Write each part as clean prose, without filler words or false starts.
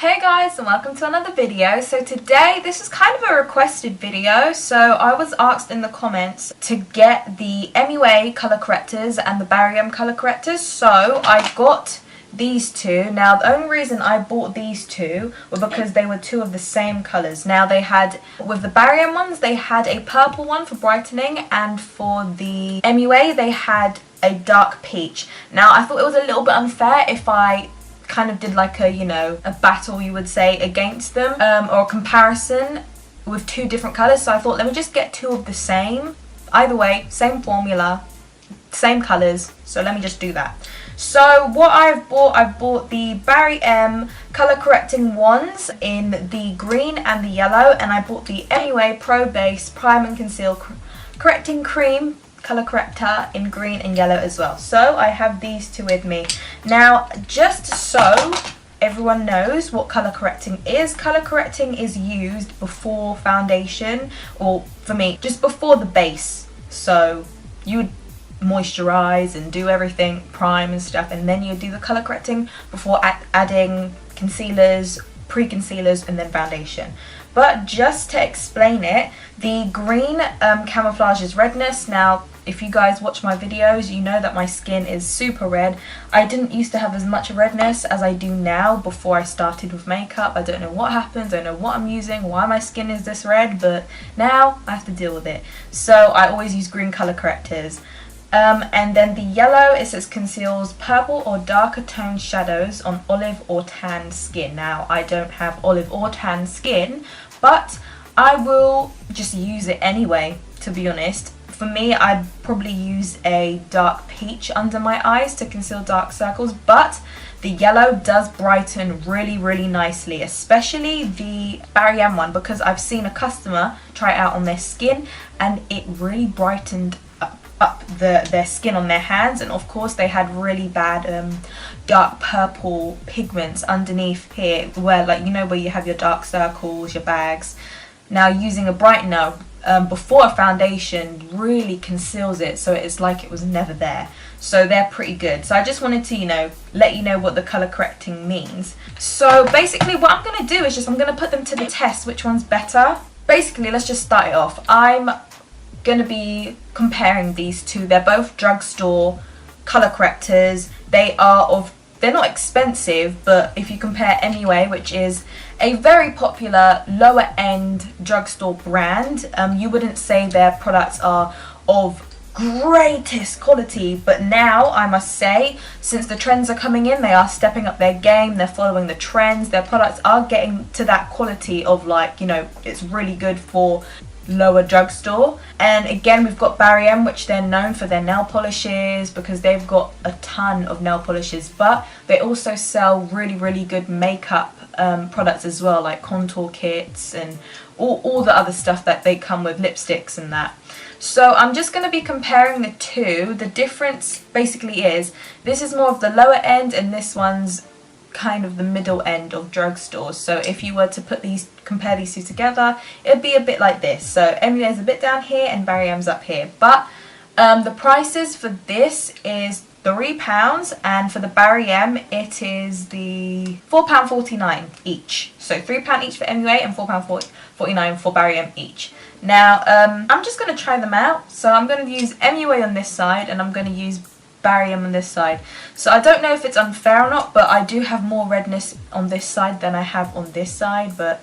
Hey guys, and welcome to another video. So today, this is kind of a requested video. So I was asked in the comments to get the MUA colour correctors and the Barry M colour correctors. So I got these two. Now the only reason I bought these two were because they were two of the same colours. Now they had, with the Barry M ones, they had a purple one for brightening, and for the MUA they had a dark peach. Now I thought it was a little bit unfair if I kind of did like a, you know, a battle, you would say, against them, or a comparison with two different colours. So I thought, let me just get two of the same. Either way, same formula, same colours, so let me just do that. So what I've bought the Barry M colour correcting ones in the green and the yellow, and I bought the MUA Pro Base Prime and Conceal Correcting Cream colour corrector in green and yellow as well. So I have these two with me. Now, just so everyone knows what colour correcting is used before foundation, or for me, just before the base. So you would moisturize and do everything, prime and stuff, and then you do the colour correcting before adding concealers, pre-concealers, and then foundation. But just to explain it, the green camouflages redness. Now, if you guys watch my videos, you know that my skin is super red. I didn't used to have as much redness as I do now before I started with makeup. I don't know what happens, I don't know what I'm using, why my skin is this red, but now I have to deal with it. So I always use green colour correctors. And then the yellow, it says conceals purple or darker toned shadows on olive or tan skin. Now, I don't have olive or tan skin, but I will just use it anyway, to be honest. For me, I'd probably use a dark peach under my eyes to conceal dark circles, but the yellow does brighten really, really nicely, especially the Barry M one, because I've seen a customer try it out on their skin and it really brightened up their skin on their hands. And of course they had really bad dark purple pigments underneath here, where, like, you know, where you have your dark circles, your bags. Now using a brightener before a foundation really conceals it, so it's like it was never there. So they're pretty good. So I just wanted to, you know, let you know what the colour correcting means. So basically what I'm going to do is I'm going to put them to the test, which one's better. Basically, let's just start it off. I'm going to be comparing these two. They're both drugstore colour correctors. They're not expensive, but if you compare MUA, which is a very popular lower end drugstore brand, you wouldn't say their products are of greatest quality, but now I must say, since the trends are coming in, they are stepping up their game, they're following the trends, their products are getting to that quality of, like, you know, it's really good for lower drugstore. And again, we've got Barry M, which they're known for their nail polishes, because they've got a ton of nail polishes, but they also sell really, really good makeup products as well, like contour kits and all the other stuff that they come with, lipsticks and that. So I'm just going to be comparing the two. The difference basically is this is more of the lower end and this one's kind of the middle end of drugstores. So if you were to compare these two together, it'd be a bit like this. So MUA is a bit down here and Barry M's up here. But the prices for this is £3, and for the Barry M it is the £4.49 each. So £3 each for MUA and £4.49 for Barry M each. Now I'm just going to try them out. So I'm going to use MUA on this side and I'm going to use Barry M on this side. So I don't know if it's unfair or not, but I do have more redness on this side than I have on this side, but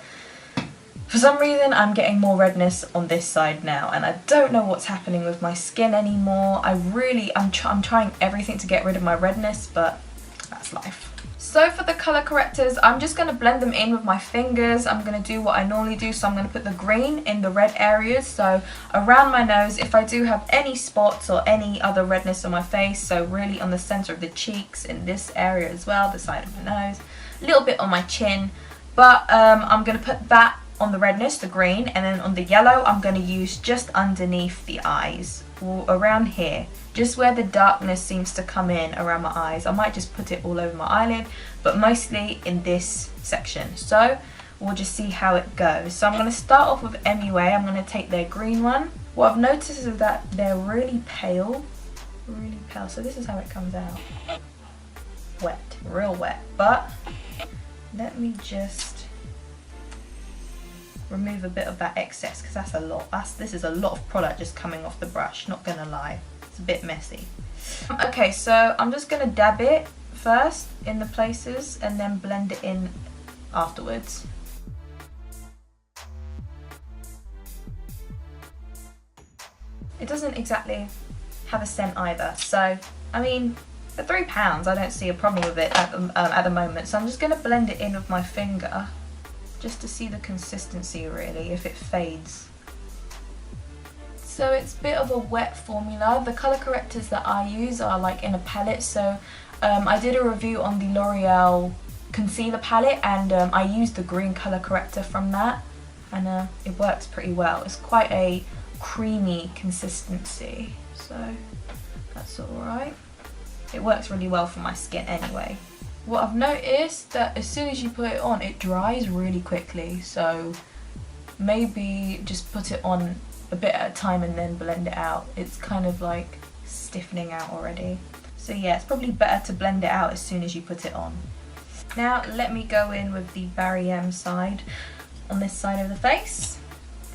for some reason I'm getting more redness on this side now, and I don't know what's happening with my skin anymore. I'm trying everything to get rid of my redness, but that's life. So for the colour correctors, I'm just going to blend them in with my fingers. I'm going to do what I normally do. So I'm going to put the green in the red areas, so around my nose, if I do have any spots or any other redness on my face, so really on the centre of the cheeks, in this area as well, the side of my nose, a little bit on my chin. But I'm going to put that on the redness, the green, and then on the yellow I'm going to use just underneath the eyes, or around here, just where the darkness seems to come in around my eyes. I might just put it all over my eyelid, but mostly in this section. So we'll just see how it goes. So I'm going to start off with MUA. I'm going to take their green one. What I've noticed is that they're really pale, so this is how it comes out. Wet, real wet, but let me just remove a bit of that excess because that's a lot. This is a lot of product just coming off the brush, not gonna lie. It's a bit messy. Okay, so I'm just gonna dab it first in the places and then blend it in afterwards. It doesn't exactly have a scent either, so I mean, for £3 I don't see a problem with it at the moment, so I'm just going to blend it in with my finger just to see the consistency really, if it fades. So it's a bit of a wet formula. The colour correctors that I use are like in a palette, so I did a review on the L'Oreal concealer palette and I used the green colour corrector from that, and it works pretty well. It's quite a creamy consistency, so that's alright. It works really well for my skin anyway. What I've noticed that as soon as you put it on, it dries really quickly, so maybe just put it on a bit at a time and then blend it out. It's kind of like stiffening out already. So yeah, it's probably better to blend it out as soon as you put it on. Now let me go in with the Barry M side on this side of the face.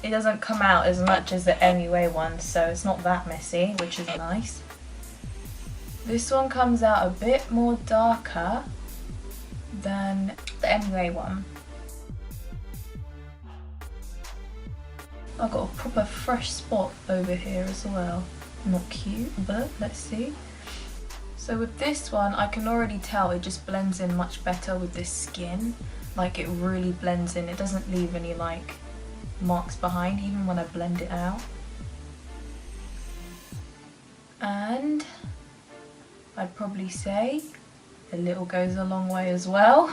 It doesn't come out as much as the MUA one, so it's not that messy, which is nice. This one comes out a bit more darker than the MUA one. I've got a proper fresh spot over here as well. Not cute, but let's see. So with this one, I can already tell it just blends in much better with this skin. Like, it really blends in. It doesn't leave any like marks behind even when I blend it out. And I'd probably say a little goes a long way as well.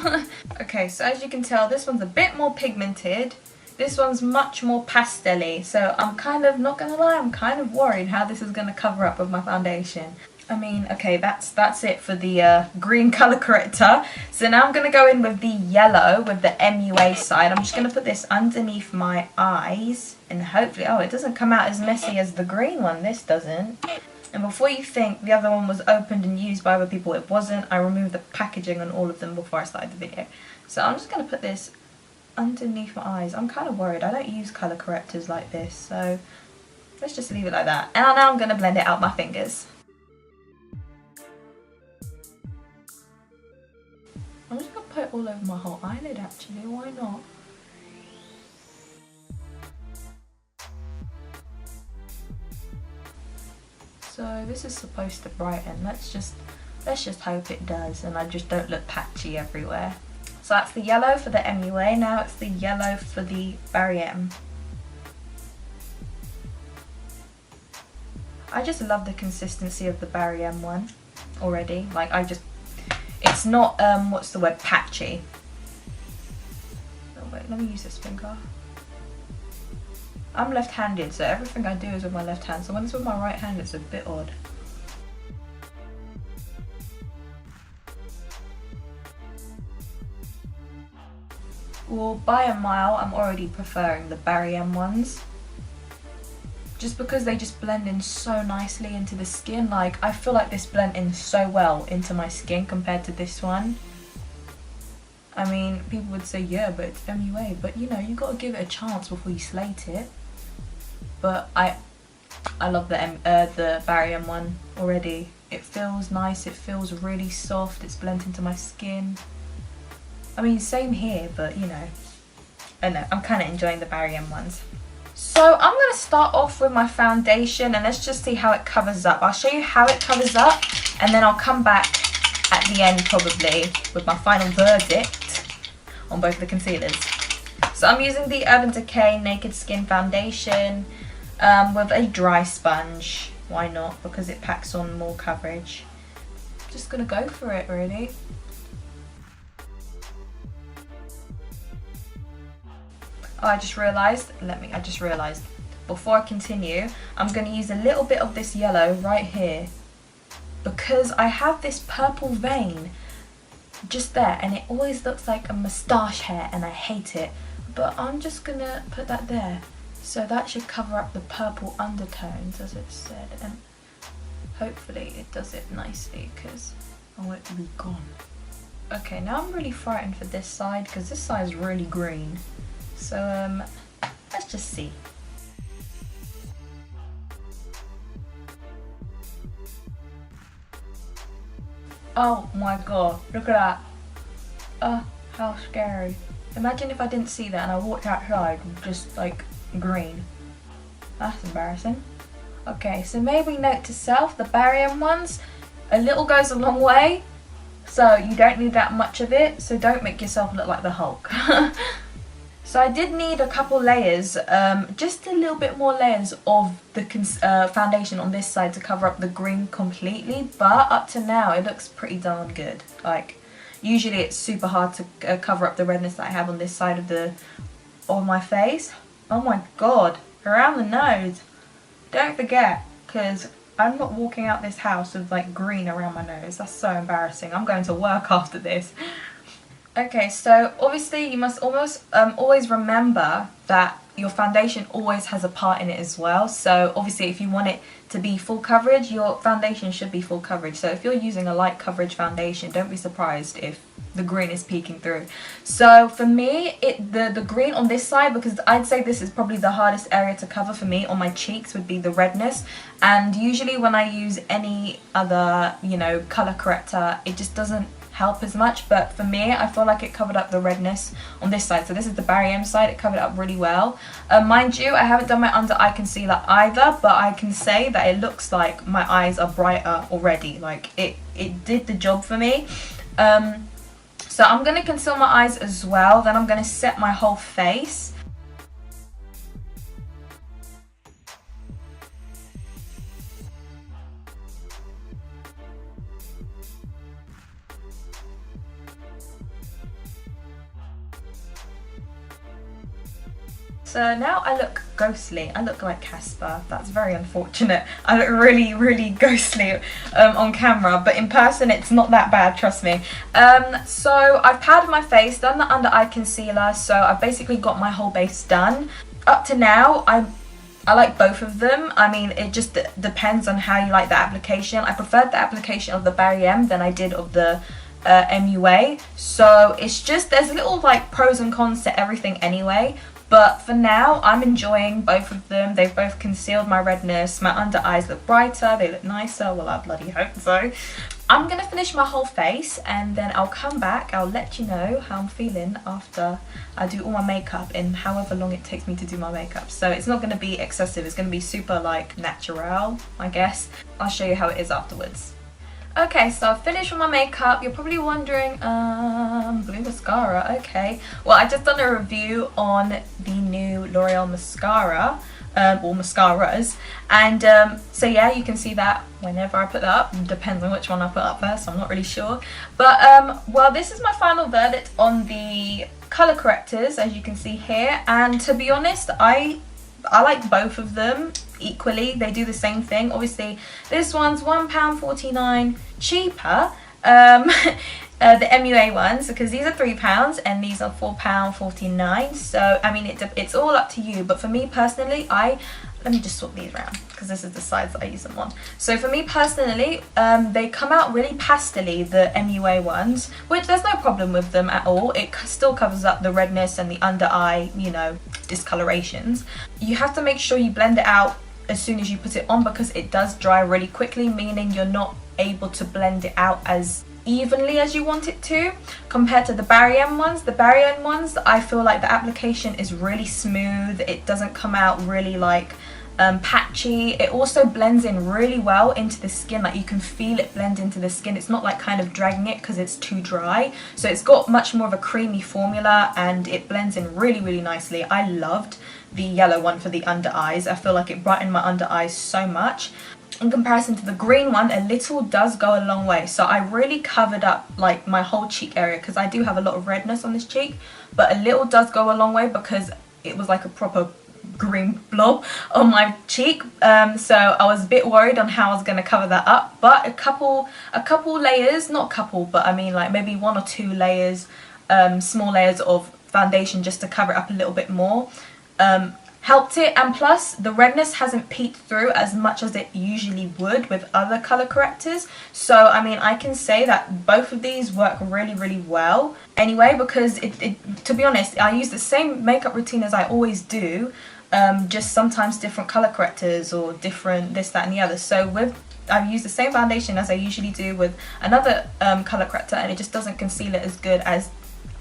Okay, so as you can tell, this one's a bit more pigmented. This one's much more pastel-y, so I'm kind of, not gonna lie, I'm kind of worried how this is gonna cover up with my foundation. I mean, okay, that's it for the green colour corrector. So now I'm gonna go in with the yellow with the MUA side. I'm just gonna put this underneath my eyes and hopefully, oh, it doesn't come out as messy as the green one. This doesn't. And before you think the other one was opened and used by other people, it wasn't. I removed the packaging on all of them before I started the video. So I'm just going to put this underneath my eyes. I'm kind of worried. I don't use colour correctors like this, so let's just leave it like that. And now I'm going to blend it out my fingers. I'm just going to put it all over my whole eyelid actually, why not? So this is supposed to brighten. Let's just hope it does and I just don't look patchy everywhere. So that's the yellow for the MUA. Now it's the yellow for the Barry M. I just love the consistency of the Barry M one already. Like, it's not what's the word, patchy. Oh wait, let me use this finger. I'm left-handed, so everything I do is with my left hand, so when it's with my right hand it's a bit odd. Well, by a mile I'm already preferring the Barry M ones. Just because they just blend in so nicely into the skin. Like, I feel like this blend in so well into my skin compared to this one. I mean, people would say, yeah, but it's MUA, but you know, you gotta give it a chance before you slate it. But I love the Barry M one already. It feels nice, it feels really soft, it's blended into my skin. I mean, same here, but you know, I don't know, I'm kind of enjoying the Barry M ones. So I'm going to start off with my foundation and let's just see how it covers up. I'll show you how it covers up and then I'll come back at the end probably with my final verdict on both the concealers. So I'm using the Urban Decay Naked Skin Foundation with a dry sponge. Why not? Because it packs on more coverage. Just gonna go for it really. Oh, I just realised before I continue, I'm going to use a little bit of this yellow right here because I have this purple vein just there and it always looks like a moustache hair and I hate it, but I'm just going to put that there. So that should cover up the purple undertones as it said, and hopefully it does it nicely because I want it to be gone. Okay, now I'm really frightened for this side because this side is really green. So let's just see. Oh my god, look at that. Oh, how scary. Imagine if I didn't see that and I walked outside just like green. That's embarrassing. Okay, so maybe note to self, the Barry M ones, a little goes a long way. So you don't need that much of it, so don't make yourself look like the Hulk. So I did need a couple layers, just a little bit more layers of the foundation on this side to cover up the green completely, but up to now it looks pretty darn good. Like, usually it's super hard to cover up the redness that I have on this side of my face. Oh my god, around the nose. Don't forget, because I'm not walking out this house with like green around my nose. That's so embarrassing. I'm going to work after this. Okay, so obviously you must always remember that your foundation always has a part in it as well. So obviously if you want it to be full coverage, your foundation should be full coverage. So if you're using a light coverage foundation, don't be surprised if the green is peeking through. So for me, the green on this side, because I'd say this is probably the hardest area to cover for me on my cheeks, would be the redness. And usually when I use any other, you know, color corrector, it just doesn't help as much, but for me I feel like it covered up the redness on this side. So this is the Barry M side, it covered it up really well. Mind you, I haven't done my under eye concealer either, but I can say that it looks like my eyes are brighter already. Like it did the job for me. So I'm going to conceal my eyes as well, then I'm going to set my whole face. So now I look ghostly. I look like Casper. That's very unfortunate. I look really, really ghostly on camera, but in person it's not that bad, trust me. So I've powdered my face, done the under eye concealer, so I've basically got my whole base done. Up to now, I like both of them. I mean, it just depends on how you like the application. I preferred the application of the Barry M than I did of the MUA. So it's just, there's little like pros and cons to everything anyway. But for now, I'm enjoying both of them. They've both concealed my redness. My under eyes look brighter. They look nicer. Well, I bloody hope so. I'm going to finish my whole face and then I'll come back. I'll let you know how I'm feeling after I do all my makeup in however long it takes me to do my makeup. So it's not going to be excessive. It's going to be super like natural, I guess. I'll show you how it is afterwards. Okay, so I've finished with my makeup. You're probably wondering, blue mascara, okay. Well, I just done a review on the new L'Oreal mascara, or mascaras. And so yeah, you can see that whenever I put that up. Depends on which one I put up first, I'm not really sure. But, well, this is my final verdict on the colour correctors, as you can see here. And to be honest, I like both of them equally. They do the same thing. Obviously this one's £1.49 cheaper, the MUA ones, because these are £3 and these are £4.49. So I mean it's all up to you, but for me personally, let me just swap these around because this is the size that I use them on. So for me personally, they come out really pastel-y, the MUA ones, which there's no problem with them at all. It still covers up the redness and the under eye, you know, discolorations. You have to make sure you blend it out as soon as you put it on because it does dry really quickly, meaning you're not able to blend it out as evenly as you want it to compared to the Barry M ones. The Barry M ones, I feel like the application is really smooth. It doesn't come out really like patchy. It also blends in really well into the skin, like you can feel it blend into the skin. It's not like kind of dragging it because it's too dry. So it's got much more of a creamy formula and it blends in really, really nicely. I loved the yellow one for the under eyes. I feel like it brightened my under eyes so much. In comparison to the green one, a little does go a long way. So I really covered up like my whole cheek area because I do have a lot of redness on this cheek, but a little does go a long way because it was like a proper green blob on my cheek. So I was a bit worried on how I was going to cover that up, but a couple layers, not a couple, but I mean like maybe 1 or 2 layers, small layers of foundation just to cover it up a little bit more, helped it, and plus the redness hasn't peeked through as much as it usually would with other color correctors. So I mean, I can say that both of these work really well anyway, because to be honest, I use the same makeup routine as I always do, just sometimes different color correctors or different this, that and the other. So I've used the same foundation as I usually do with another color corrector, and it just doesn't conceal it as good as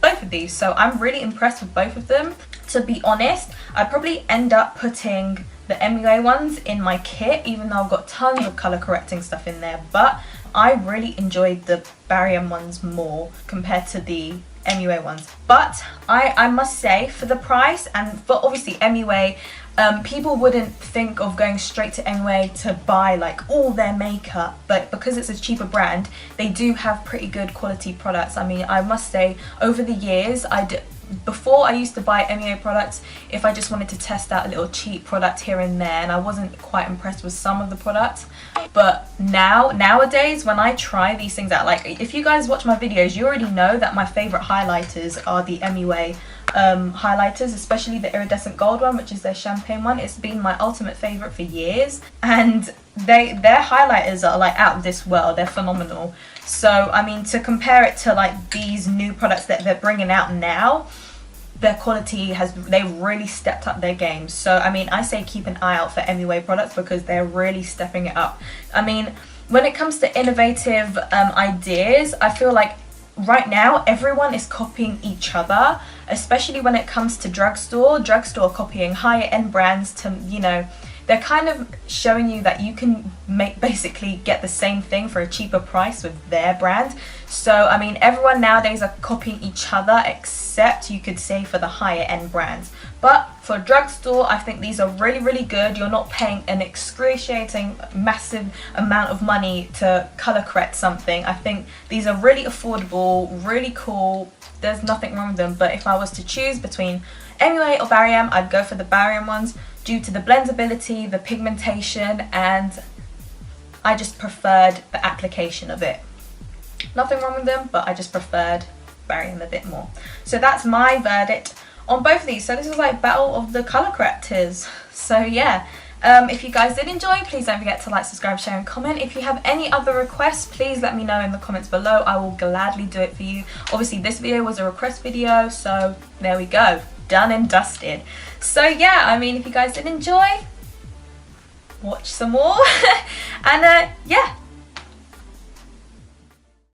both of these. So I'm really impressed with both of them. To be honest, I'd probably end up putting the MUA ones in my kit, even though I've got tons of color correcting stuff in there, but I really enjoyed the Barry M ones more compared to the MUA ones. But I must say, for the price and for obviously MUA, people wouldn't think of going straight to MUA to buy like all their makeup, but because it's a cheaper brand, they do have pretty good quality products. I mean, I must say, over the years, before I used to buy MUA products if I just wanted to test out a little cheap product here and there, and I wasn't quite impressed with some of the products. But nowadays, when I try these things out, like if you guys watch my videos, you already know that my favorite highlighters are the MUA highlighters, especially the iridescent gold one, which is their champagne one. It's been my ultimate favorite for years, and their highlighters are like out of this world. They're phenomenal. So I mean, to compare it to like these new products that they're bringing out now, their quality they've really stepped up their game. So I mean, I say keep an eye out for MUA products because they're really stepping it up. I mean, when it comes to innovative ideas, I feel like right now everyone is copying each other, especially when it comes to drugstore copying higher end brands to, you know, they're kind of showing you that you can basically get the same thing for a cheaper price with their brand. So I mean, everyone nowadays are copying each other, except you could say for the higher end brands. But for drugstore, I think these are really good. You're not paying an excruciating massive amount of money to color correct something. I think these are really affordable, really cool. There's nothing wrong with them. But if I was to choose between MUA or Barry M, I'd go for the Barry M ones due to the blendability, the pigmentation, and I just preferred the application of it. Nothing wrong with them, but I just preferred Barry M a bit more. So that's my verdict on both of these. So this is like battle of the color correctors. So yeah, if you guys did enjoy, please don't forget to like, subscribe, share and comment. If you have any other requests, please let me know in the comments below. I will gladly do it for you. Obviously this video was a request video, so there we go, done and dusted. So yeah, I mean, if you guys did enjoy, watch some more and yeah,